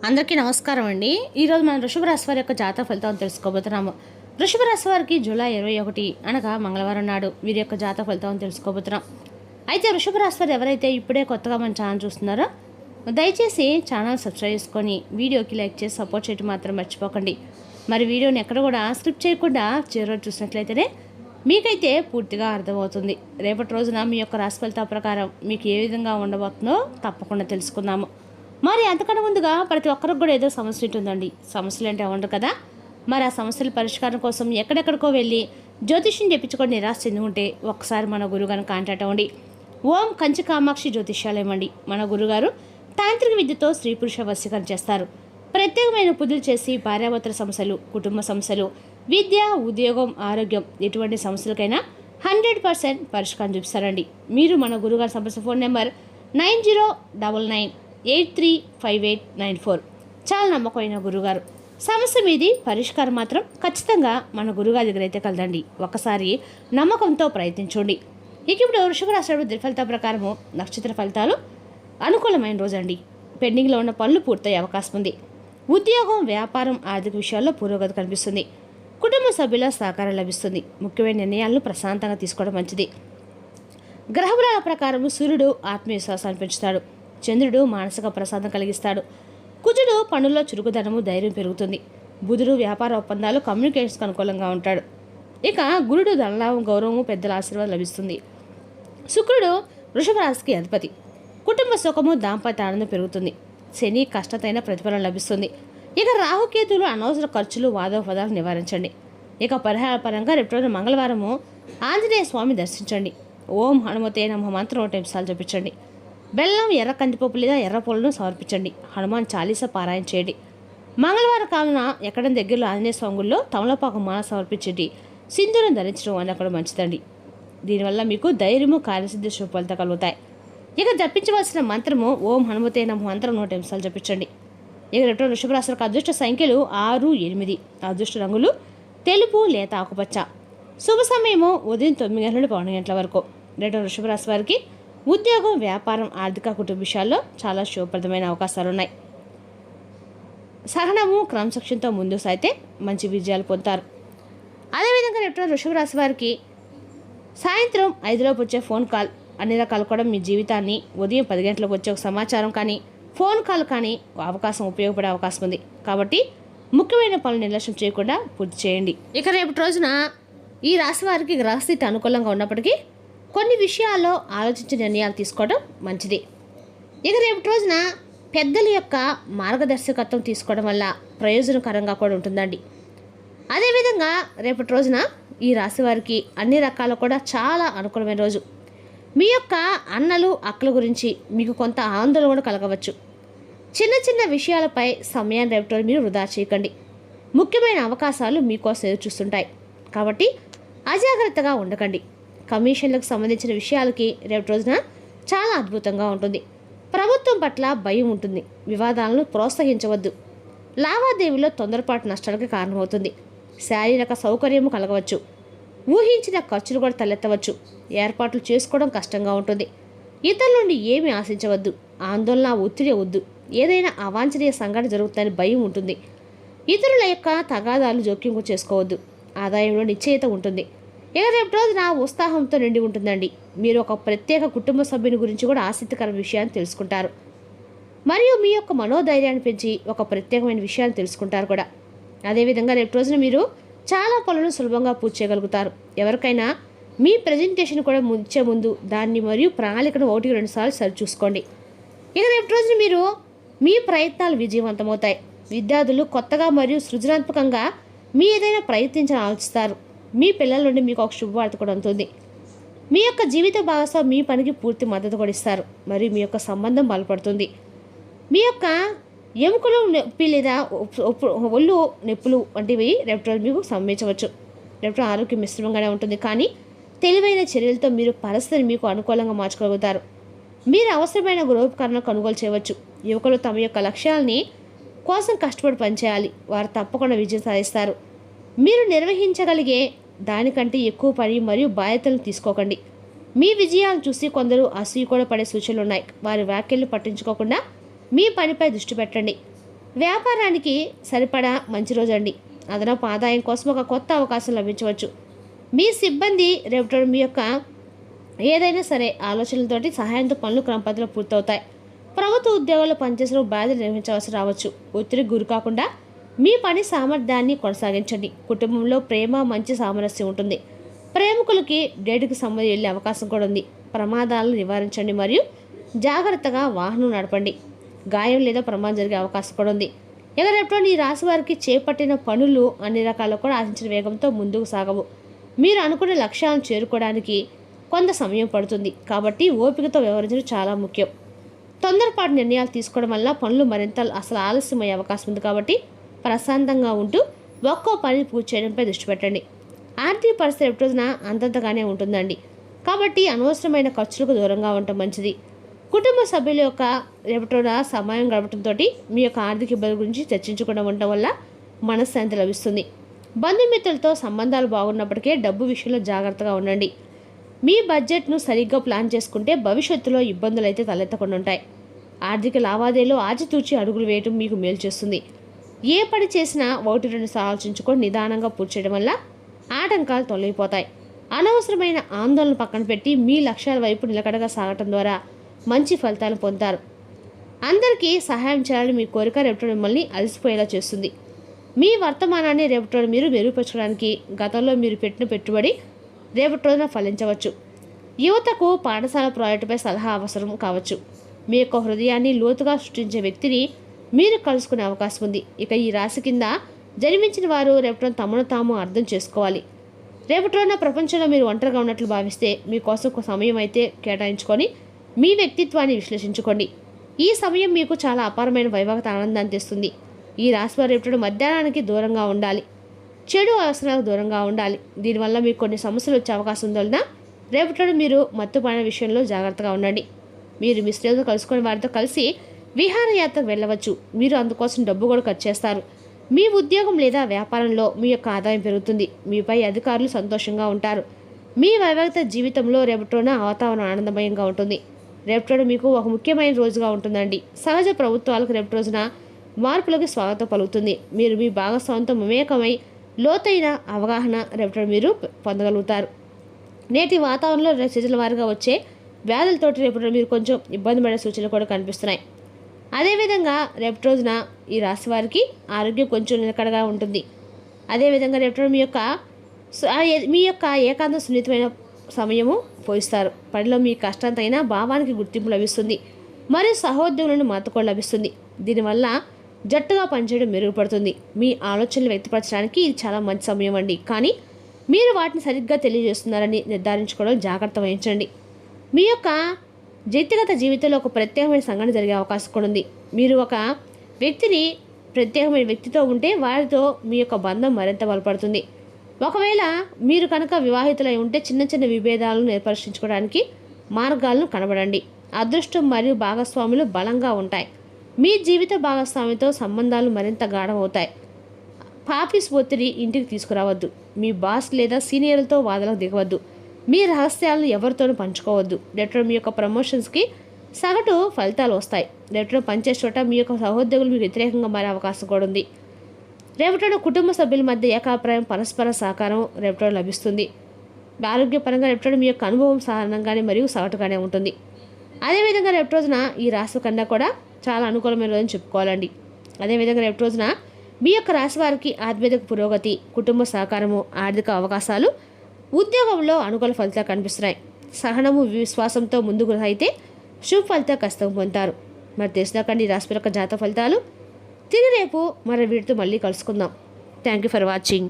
అందరికీ నమస్కారం అండి. ఈరోజు మనం వృషభ రాశి వారి యొక్క జాతక ఫలితాలను తెలుసుకోబోతున్నాము. వృషభ రాశి వారికి జూలై 21 అనగా మంగళవారం నాడు వీరి యొక్క జాతక ఫలితాలను తెలుసుకోబోతున్నాం. అయితే వృషభ రాశి వారు ఎవరైతే ఇప్పుడే కొత్తగా మన ఛానల్ చూస్తున్నారో దయచేసి ఛానల్ సబ్స్క్రైబ్ చేసుకొని వీడియోకి లైక్ చేసి సపోర్ట్ చేయడం మాత్రం మర్చిపోకండి. మరి వీడియోని ఎక్కడ కూడా స్క్రిప్ట్ చేయకుండా చివరి చూసినట్లయితేనే మీకైతే పూర్తిగా అర్థమవుతుంది. రేపటి రోజున మీ యొక్క రాశి ఫలితాల ప్రకారం మీకు ఏ విధంగా ఉండబోతుందో తప్పకుండా తెలుసుకుందాము. మరి అంతకన్నా ముందుగా ప్రతి ఒక్కరికి కూడా ఏదో సమస్య ఉంటుందండి. సమస్యలు అంటే ఉండరు కదా. మరి ఆ సమస్యల పరిష్కారం కోసం ఎక్కడెక్కడికో వెళ్ళి జ్యోతిష్యం చెప్పించుకొని నిరాశ చెంది ఉంటే ఒక్కసారి మన గురుగారిని కాంటాక్ట్ అవ్వండి. ఓం కంచి కామాక్షి జ్యోతిష్యాలయం అండి. మన గురుగారు తాంత్రిక విద్యతో స్త్రీ పురుష వశీకరణ చేస్తారు. ప్రత్యేకమైన పూజలు చేసి భార్యాభర్తల సమస్యలు, కుటుంబ సమస్యలు, విద్య, ఉద్యోగం, ఆరోగ్యం ఎటువంటి సమస్యలకైనా 100% పరిష్కారం చూపిస్తారండి. మీరు మన గురుగారు సంప్రదించిన ఫోన్ నెంబర్ 9099835894. చాలా నమ్మకమైన గురుగారు. సమస్య మీది పరిష్కారం మాత్రం ఖచ్చితంగా మన గురుగారి దగ్గర అయితే కలదండి. ఒకసారి నమ్మకంతో ప్రయత్నించండి. ఇక ఇప్పుడు వృషభ రాశి దినఫలితాల ప్రకారము నక్షత్ర ఫలితాలు అనుకూలమైన రోజండి. పెండింగ్లో ఉన్న పనులు పూర్తయ్యే అవకాశం ఉంది. ఉద్యోగం, వ్యాపారం, ఆర్థిక విషయాల్లో పురోగతి కనిపిస్తుంది. కుటుంబ సభ్యుల సహకారం లభిస్తుంది. ముఖ్యమైన నిర్ణయాలను ప్రశాంతంగా తీసుకోవడం మంచిది. గ్రహబలాల ప్రకారం సూర్యుడు ఆత్మవిశ్వాసాన్ని పెంచుతాడు. చంద్రుడు మానసిక ప్రసాదం కలిగిస్తాడు. కుజుడు పనుల్లో చురుకుదనము, ధైర్యం పెరుగుతుంది. బుధుడు వ్యాపార ఒప్పందాలు, కమ్యూనికేషన్స్కి అనుకూలంగా ఉంటాడు. ఇక గురుడు ధనలాభం, గౌరవము, పెద్దల ఆశీర్వాదం లభిస్తుంది. శుక్రుడు వృషభ రాశికి అధిపతి. కుటుంబ సుఖము, దాంపత్య ఆనందం పెరుగుతుంది. శని కష్టతైన ప్రతిఫలం లభిస్తుంది. ఇక రాహుకేతులు అనవసర ఖర్చులు, వాదోపదాలు నివారించండి. ఇక పరిహార పరంగా రేపు రోజు మంగళవారము ఆంజనేయ స్వామి దర్శించండి. ఓం హనుమతే నమః మంత్రం 100 నిమిషాలు జపించండి. బెల్లం, ఎర్ర కందిపప్పు లేదా ఎర్ర పూలను సమర్పించండి. హనుమాన్ చాలీసా పారాయణ చేయండి. మంగళవారం కావున ఎక్కడ దగ్గరలో ఆంజనేయ స్వామి తమలపాకు మాల సమర్పించండి. సింధూరం ధరించడం అని అక్కడ మంచిదండి. దీనివల్ల మీకు ధైర్యము, కార్యసిద్ధి, శుభఫలితాలు కలుగుతాయి. ఇక జపించవలసిన మంత్రము ఓం హనుమతే నమః మంత్రం 100 నిమిషాలు జపించండి. ఇక రేపు వృషభ రాశి అదృష్ట సంఖ్యలు 6, 8. అదృష్ట రంగులు తెలుపు, లేత ఆకుపచ్చ. శుభ సమయము ఉదయం 9 గంటల నుండి 12 గంటల వరకు. రేపు వృషభ రాశి వారికి ఉద్యోగం, వ్యాపారం, ఆర్థిక, కుటుంబ విషయాల్లో చాలా శుభప్రదమైన అవకాశాలు ఉన్నాయి. సహనము, క్రమశిక్షణతో ముందుకు సాగితే మంచి విజయాలు పొందుతారు. అదేవిధంగా రేపు వృషభ రాశి వారికి సాయంత్రం 5లోపు వచ్చే ఫోన్ కాల్ అన్ని రకాలు కూడా మీ జీవితాన్ని, ఉదయం 10 గంటలకు వచ్చే ఒక సమాచారం కానీ, ఫోన్ కాల్ కానీ అవకాశం ఉపయోగపడే అవకాశం ఉంది. కాబట్టి ముఖ్యమైన పనులు నిర్లక్ష్యం చేయకుండా పూర్తి చేయండి. ఇక రేపటి రోజున ఈ రాశి వారికి గ్రహస్థితి అనుకూలంగా ఉన్నప్పటికీ కొన్ని విషయాల్లో ఆలోచించి నిర్ణయాలు తీసుకోవడం మంచిది. ఇక రేపటి రోజున పెద్దల యొక్క మార్గదర్శకత్వం తీసుకోవడం వల్ల ప్రయోజనకరంగా కూడా ఉంటుందండి. అదేవిధంగా రేపటి రోజున ఈ రాశి వారికి అన్ని రకాలు కూడా చాలా అనుకూలమైన రోజు. మీ యొక్క అన్నలు, అక్కల గురించి మీకు కొంత ఆందోళన కూడా కలగవచ్చు. చిన్న చిన్న విషయాలపై సమయాన్ని రేపటి రోజు మీరు వృధా చేయకండి. ముఖ్యమైన అవకాశాలు మీకోసం ఎదురు చూస్తుంటాయి. కాబట్టి అజాగ్రత్తగా ఉండకండి. కమిషన్లకు సంబంధించిన విషయాలకి రేపటి రోజున చాలా అద్భుతంగా ఉంటుంది. ప్రభుత్వం పట్ల భయం ఉంటుంది. వివాదాలను ప్రోత్సహించవద్దు. లావాదేవీలో తొందరపాటు నష్టాలకు కారణమవుతుంది. శారీరక సౌకర్యము కలగవచ్చు. ఊహించిన ఖర్చులు కూడా తలెత్తవచ్చు. ఏర్పాట్లు చేసుకోవడం కష్టంగా ఉంటుంది. ఇతరుల నుండి ఏమీ ఆశించవద్దు. ఆందోళన, ఒత్తిడి వద్దు. ఏదైనా అవాంఛనీయ సంఘటన జరుగుతుందని భయం ఉంటుంది. ఇతరుల యొక్క తగాదాలు జోక్యం చేసుకోవద్దు. ఆదాయంలో నిశ్చయిత ఉంటుంది. ఇక రేపు రోజున ఉత్సాహంతో నిండి ఉంటుందండి. మీరు ఒక ప్రత్యేక కుటుంబ సభ్యుని గురించి కూడా ఆసక్తికర విషయాన్ని తెలుసుకుంటారు. మరియు మీ యొక్క మనోధైర్యాన్ని పెంచి ఒక ప్రత్యేకమైన విషయాన్ని తెలుసుకుంటారు కూడా. అదేవిధంగా రేపు రోజున మీరు చాలా పనులను సులభంగా పూర్తి చేయగలుగుతారు. ఎవరికైనా మీ ప్రజెంటేషన్ కూడా ఇచ్చే ముందు దాన్ని మరియు ప్రణాళికను 1-2 సార్లు సరిచూసుకోండి. ఇక రేపు రోజున మీరు మీ ప్రయత్నాలు విజయవంతమవుతాయి. విద్యార్థులు కొత్తగా మరియు సృజనాత్మకంగా మీ ఏదైనా ప్రయత్నించాలని ఆలోచిస్తారు. మీ పిల్లల నుండి మీకు ఒక శుభవార్త కూడా ఉంటుంది. మీ యొక్క జీవిత భాగస్వామి మీ పనికి పూర్తి మద్దతు కూడా ఇస్తారు. మరియు మీ యొక్క సంబంధం బలపడుతుంది. మీ యొక్క ఎముకలు నొప్పి లేదా ఒళ్ళు నొప్పులు వంటివి రేపు రోజు మీకు సంభవించవచ్చు. రేపు ఆరోగ్యం మిశ్రమంగానే ఉంటుంది. కానీ తెలివైన చర్యలతో మీరు పరిస్థితిని మీకు అనుకూలంగా మార్చుకోగలుగుతారు. మీరు అవసరమైన గృహోపకరణ కొనుగోలు చేయవచ్చు. యువకులు తమ యొక్క లక్ష్యాలని కోసం కష్టపడి పనిచేయాలి. వారు తప్పకుండా విజయం సాధిస్తారు. మీరు నిర్వహించగలిగే దానికంటే ఎక్కువ పని మరియు బాధ్యతలను తీసుకోకండి. మీ విజయాలను చూసి కొందరు అసూయ కూడా పడే సూచనలు ఉన్నాయి. వారి వ్యాఖ్యలు పట్టించుకోకుండా మీ పనిపై దృష్టి పెట్టండి. వ్యాపారానికి సరిపడా మంచి రోజండి. అదనపు ఆదాయం కోసం ఒక కొత్త అవకాశం లభించవచ్చు. మీ సిబ్బంది రేపటి మీ యొక్క ఏదైనా సరే ఆలోచనలతోటి సహాయంతో పనులు క్రమపద్ధతిలో పూర్తవుతాయి. ప్రభుత్వ ఉద్యోగాల్లో పనిచేసిన బాధ్యత నిర్వహించవలసి రావచ్చు. ఒత్తిడికి గురి కాకుండా మీ పని సామర్థ్యాన్ని కొనసాగించండి. కుటుంబంలో ప్రేమ మంచి సామరస్యం ఉంటుంది. ప్రేమికులకి డేట్కి సంబంధించి వెళ్ళే అవకాశం కూడా ఉంది. ప్రమాదాలను నివారించండి మరియు జాగ్రత్తగా వాహనం నడపండి. గాయం లేదా ప్రమాదం జరిగే అవకాశం కూడా ఉంది. ఇక రేపటి ఈ రాశి వారికి చేపట్టిన పనులు అన్ని రకాలు కూడా ఆశించిన వేగంతో ముందుకు సాగవు. మీరు అనుకునే లక్ష్యాలను చేరుకోవడానికి కొంత సమయం పడుతుంది. కాబట్టి ఓపికతో వ్యవహరించడం చాలా ముఖ్యం. తొందరపాటు నిర్ణయాలు తీసుకోవడం వల్ల పనులు మరింత ఆలస్యమయ్యే అవకాశం ఉంది. కాబట్టి ప్రశాంతంగా ఉంటూ ఒక్కో పనిని పూర్తి చేయడంపై దృష్టి పెట్టండి. ఆర్థిక పరిస్థితి రేపటి రోజున అంతంతగానే ఉంటుందండి. కాబట్టి అనవసరమైన ఖర్చులకు దూరంగా ఉండటం మంచిది. కుటుంబ సభ్యుల యొక్క రేపటి రోజున సమయం గడపడంతో మీ యొక్క ఆర్థిక ఇబ్బందుల గురించి చర్చించకుండా ఉండటం వల్ల మనశ్శాంతి లభిస్తుంది. బంధుమిత్రులతో సంబంధాలు బాగున్నప్పటికీ డబ్బు విషయంలో జాగ్రత్తగా ఉండండి. మీ బడ్జెట్ను సరిగ్గా ప్లాన్ చేసుకుంటే భవిష్యత్తులో ఇబ్బందులు అయితే తలెత్తకుండా ఉంటాయి. ఆర్థిక లావాదేవీలో ఆచితూచి అడుగులు వేయటం మీకు మేలు చేస్తుంది. ఏ పని చేసినా 1-2 సార్లు ఆలోచించుకొని నిదానంగా పూర్తి చేయడం వల్ల ఆటంకాలు తొలగిపోతాయి. అనవసరమైన ఆందోళన పక్కన పెట్టి మీ లక్ష్యాల వైపు నిలకడగా సాగటం ద్వారా మంచి ఫలితాలు పొందుతారు. అందరికీ సహాయం చేయాలని మీ కోరిక రేపటి మిమ్మల్ని అలసిపోయేలా చేస్తుంది. మీ వర్తమానాన్ని రేపటి మీరు మెరుగుపరచడానికి గతంలో మీరు పెట్టిన పెట్టుబడి రేపటి రోజున ఫలించవచ్చు. యువతకు పాఠశాల ప్రాజెక్టుపై సలహా అవసరం కావచ్చు. మీ యొక్క హృదయాన్ని లోతుగా సృష్టించే వ్యక్తిని మీరు కలుసుకునే అవకాశం ఉంది. ఇక ఈ రాశి కింద జన్మించిన వారు రేపటి తమను తాము అర్థం చేసుకోవాలి. రేపటి రోజున ప్రపంచంలో మీరు ఒంటరిగా ఉన్నట్లు భావిస్తే మీకోసం ఒక సమయం అయితే కేటాయించుకొని మీ వ్యక్తిత్వాన్ని విశ్లేషించుకోండి. ఈ సమయం మీకు చాలా అపారమైన వైభవత ఆనందాన్ని తెస్తుంది. ఈ రాశి వారు రేపటి మధ్యాహ్నానికి దూరంగా ఉండాలి. చెడు అవసరాలకు దూరంగా ఉండాలి. దీనివల్ల మీకు కొన్ని సమస్యలు వచ్చే అవకాశం ఉందన్న రేపటి మీరు మత్తుపాన విషయంలో జాగ్రత్తగా ఉండండి. మీరు మీ స్నేహితులు కలుసుకునే వారితో కలిసి విహారయాత్రకు వెళ్ళవచ్చు. మీరు అందుకోసం డబ్బు కూడా ఖర్చు చేస్తారు. మీ ఉద్యోగం లేదా వ్యాపారంలో మీ యొక్క ఆదాయం పెరుగుతుంది. మీపై అధికారులు సంతోషంగా ఉంటారు. మీ వైవాహిక జీవితంలో రేపటిన వాతావరణం ఆనందమయంగా ఉంటుంది. రేపటి మీకు ఒక ముఖ్యమైన రోజుగా ఉంటుందండి. సహజ ప్రభుత్వాలకు రేపటి రోజున మార్పులకు స్వాగతం పలుకుతుంది. మీరు మీ భాగస్వామితో మమేకమై లోతైన అవగాహన రేపటి మీరు పొందగలుగుతారు. నేటి వాతావరణంలో సీజన్ల వారీగా వచ్చే వ్యాధులతోటి రేపటి మీరు కొంచెం ఇబ్బంది పడే సూచనలు కూడా కనిపిస్తున్నాయి. అదేవిధంగా రేపటి రోజున ఈ రాశి వారికి ఆరోగ్యం కొంచెం నిలకడగా ఉంటుంది. అదేవిధంగా రేపటి మీ యొక్క ఏకాంత సున్నితమైన సమయము పోయిస్తారు. పనిలో మీ కష్టంతైనా భావానికి గుర్తింపు లభిస్తుంది మరియు సహోద్యోగులను మద్దతు లభిస్తుంది. దీనివల్ల జట్టుగా పనిచేయడం మెరుగుపడుతుంది. మీ ఆలోచనలు వ్యక్తపరచడానికి ఇది చాలా మంచి సమయం అండి. కానీ మీరు వాటిని సరిగ్గా తెలియజేస్తున్నారని నిర్ధారించుకోవడం జాగ్రత్త వహించండి. మీ యొక్క వ్యక్తిగత జీవితంలో ఒక ప్రత్యేకమైన సంఘటన జరిగే అవకాశం కూడా ఉంది. మీరు ఒక ప్రత్యేకమైన వ్యక్తితో ఉంటే వారితో మీ యొక్క బంధం మరింత బలపడుతుంది. ఒకవేళ మీరు కనుక వివాహితులై ఉంటే చిన్న చిన్న విభేదాలను ఏర్పరచుకోవడానికి మార్గాలను కనబడండి. అదృష్టం మరియు భాగస్వాములు బలంగా ఉంటాయి. మీ జీవిత భాగస్వామితో సంబంధాలు మరింత గాఢమవుతాయి. పాపిస్ ఒత్తిడి ఇంటికి తీసుకురావద్దు. మీ బాస్ లేదా సీనియర్లతో వాదనకు దిగవద్దు. మీ రహస్యాలను ఎవరితోనూ పంచుకోవద్దు. రేపటి మీ యొక్క ప్రమోషన్స్కి సగటు ఫలితాలు వస్తాయి. రేపటి పనిచేసే చోట మీ యొక్క సహోద్యోగులు మీకు వ్యతిరేకంగా మారే అవకాశం కూడా ఉంది. రేపటి కుటుంబ సభ్యుల మధ్య ఏకాభిప్రాయం పరస్పర సహకారం రేపటి లభిస్తుంది. ఆరోగ్యపరంగా రేపటి మీ యొక్క అనుభవం సాధారణంగానే మరియు సగటుగానే ఉంటుంది. అదేవిధంగా రేపటి రోజున ఈ రాశి కన్నా కూడా చాలా అనుకూలమైన రోజుని చెప్పుకోవాలండి. అదేవిధంగా రేపటి రోజున మీ యొక్క రాశి వారికి ఆధ్యాత్మిక పురోగతి, కుటుంబ సహకారము, ఆర్థిక అవకాశాలు, ఉద్యోగంలో అనుకూల ఫలితాలు కనిపిస్తున్నాయి. సహనము విశ్వాసంతో ముందుకు అయితే శుభ ఫలితాలు ఖచ్చితంగా పొందుతారు. మరి తెలిసినాకండి ఈ రాశి యొక్క జాతక ఫలితాలు. తిరిగి రేపు మరి వీటితో మళ్ళీ కలుసుకుందాం. Thank you for watching.